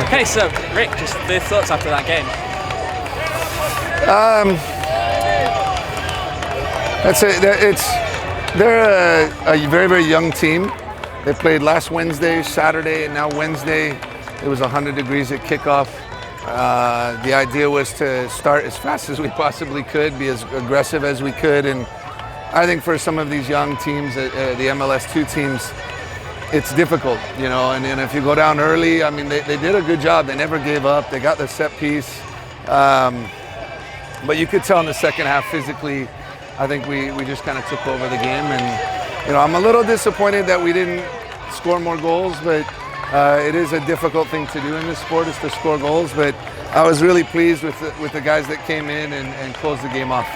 Okay, so Rick, just the thoughts after that game. They're a very, very young team. They played last Wednesday, Saturday, and now Wednesday. It was 100 degrees at kickoff. The idea was to start as fast as we possibly could, be as aggressive as we could, and I think for some of these young teams, the MLS2 teams, it's difficult, you know, and if you go down early, I mean, they did a good job. They never gave up. They got the set piece. But you could tell in the second half physically, I think we just kind of took over the game. And, you know, I'm a little disappointed that we didn't score more goals, but it is a difficult thing to do in this sport, is to score goals. But I was really pleased with the guys that came in and closed the game off.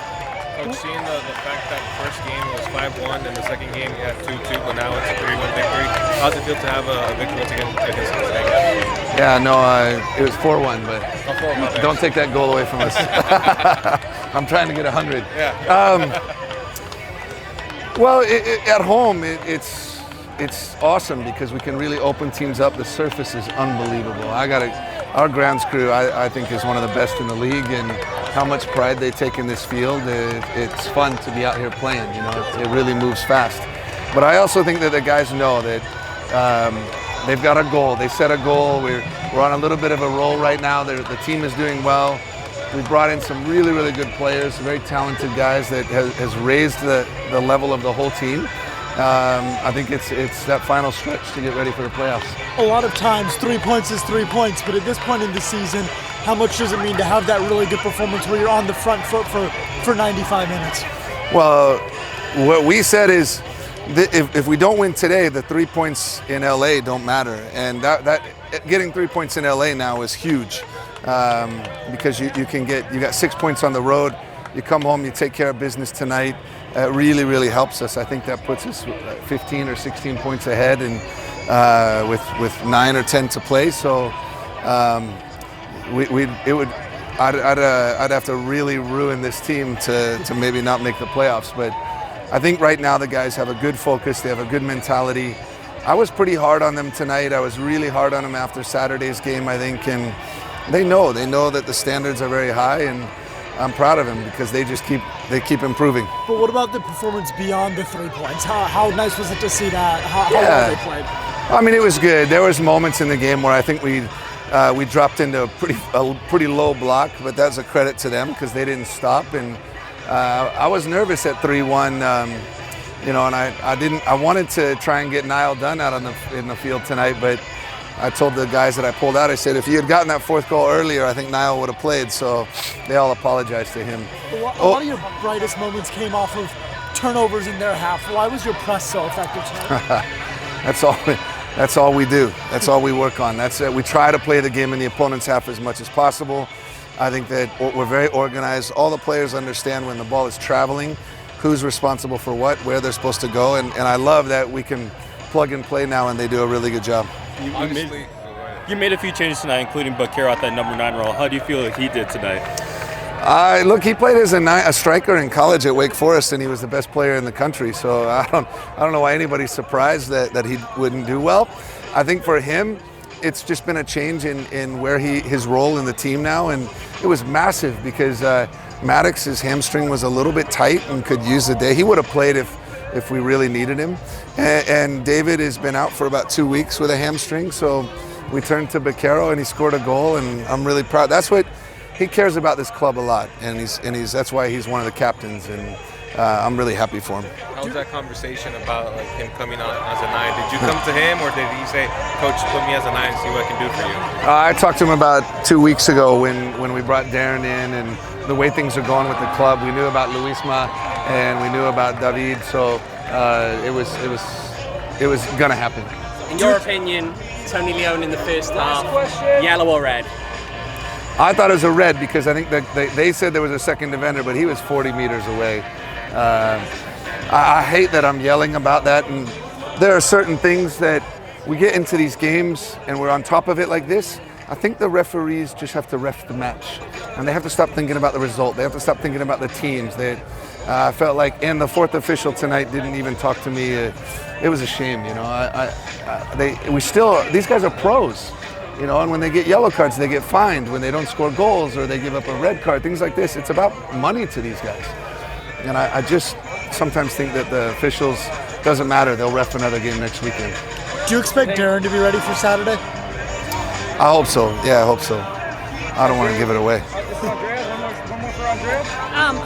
Coach, seeing the fact that the first game was 5-1 and the second game you had 2-2, but now it's a 3-1 victory, how does it feel to have a victory against Cincinnati? Yeah, no, it was 4-1, but don't take that goal away from us. I'm trying to get 100. Yeah. Well, at home, it's awesome because we can really open teams up. The surface is unbelievable. Our grounds crew, I think, is one of the best in the league, and how much pride they take in this field. It's fun to be out here playing. You know, it really moves fast. But I also think that the guys know that they've got a goal. They set a goal. We're on a little bit of a roll right now. The team is doing well. We brought in some really, really good players, very talented guys that has raised the level of the whole team. I think it's that final stretch to get ready for the playoffs. A lot of times 3 points is 3 points, but at this point in the season, how much does it mean to have that really good performance where you're on the front foot for 95 minutes? Well, what we said is if we don't win today, the 3 points in LA don't matter, and that getting 3 points in LA now is huge, because you got 6 points on the road. You come home, you take care of business tonight. It really, really helps us. I think that puts us 15 or 16 points ahead, and with 9 or 10 to play. So I'd have to really ruin this team to maybe not make the playoffs. But I think right now the guys have a good focus. They have a good mentality. I was pretty hard on them tonight. I was really hard on them after Saturday's game, I think, and they know that the standards are very high, and I'm proud of them because they keep improving. But what about the performance beyond the 3 points? How nice was it to see that? How well they played? I mean, it was good. There was moments in the game where I think we dropped into a pretty low block, but that's a credit to them because they didn't stop. And I was nervous at 3-1, you know, and I wanted to try and get Niall Dunn out in the field tonight, but I told the guys that I pulled out, I said, if you had gotten that fourth goal earlier, I think Niall would have played. So they all apologized to him. A lot of your brightest moments came off of turnovers in their half. Why was your press so effective tonight? That's all we do. That's all we work on. That's it. We try to play the game in the opponent's half as much as possible. I think that we're very organized. All the players understand when the ball is traveling, who's responsible for what, where they're supposed to go. And I love that we can plug and play now, and they do a really good job. You made a few changes tonight, including Bakero at that number 9 role. How do you feel like he did tonight? Look, he played as a striker in college at Wake Forest, and he was the best player in the country. So I don't know why anybody's surprised that he wouldn't do well. I think for him, it's just been a change in where his role in the team now, and it was massive because Maddox's hamstring was a little bit tight and could use the day. He would have played if we really needed him. And David has been out for about 2 weeks with a hamstring, so we turned to Bakero and he scored a goal, and I'm really proud. That's what he cares about, this club a lot, and that's why he's one of the captains, and I'm really happy for him. How was that conversation about him coming on as a 9? Did you come to him, or did he say, "Coach, put me as a 9 and see what I can do for you"? I talked to him about 2 weeks ago when we brought Darren in, and the way things are going with the club. We knew about Luisma and we knew about David, so it was gonna happen. In your opinion, Tony Leone in the first half, yellow or red? I thought it was a red because I think that they said there was a second defender, but he was 40 meters away. I hate that I'm yelling about that, and there are certain things that we get into these games and we're on top of it like this. I think the referees just have to ref the match, and they have to stop thinking about the result. They have to stop thinking about the teams. I felt like, and the fourth official tonight didn't even talk to me. It was a shame, you know. These guys are pros. You know, and when they get yellow cards, they get fined when they don't score goals or they give up a red card, things like this. It's about money to these guys. And I just sometimes think that the officials, doesn't matter, they'll ref another game next weekend. Do you expect Darren to be ready for Saturday? I hope so. Yeah, I hope so. I don't want to give it away.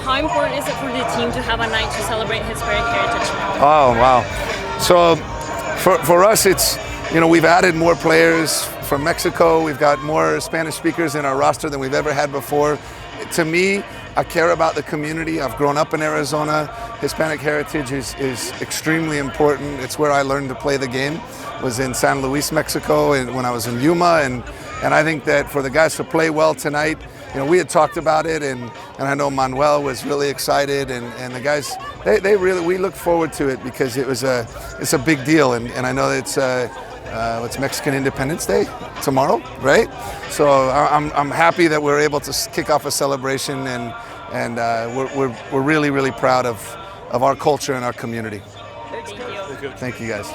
How important is it for the team to have a night to celebrate Hispanic heritage? Oh, wow. So for us, it's, you know, we've added more players from Mexico. We've got more Spanish speakers in our roster than we've ever had before. To me, I care about the community. I've grown up in Arizona. Hispanic heritage is extremely important. It's where I learned to play the game, was in San Luis, Mexico, and when I was in Yuma. And I think that for the guys to play well tonight, you know, we had talked about it, and I know Manuel was really excited, and the guys, they really, we look forward to it because it's a big deal, and I know that it's Mexican Independence Day tomorrow, right? So I'm happy that we're able to kick off a celebration, and we're really, really proud of our culture and our community. Thank you. Thank you, guys.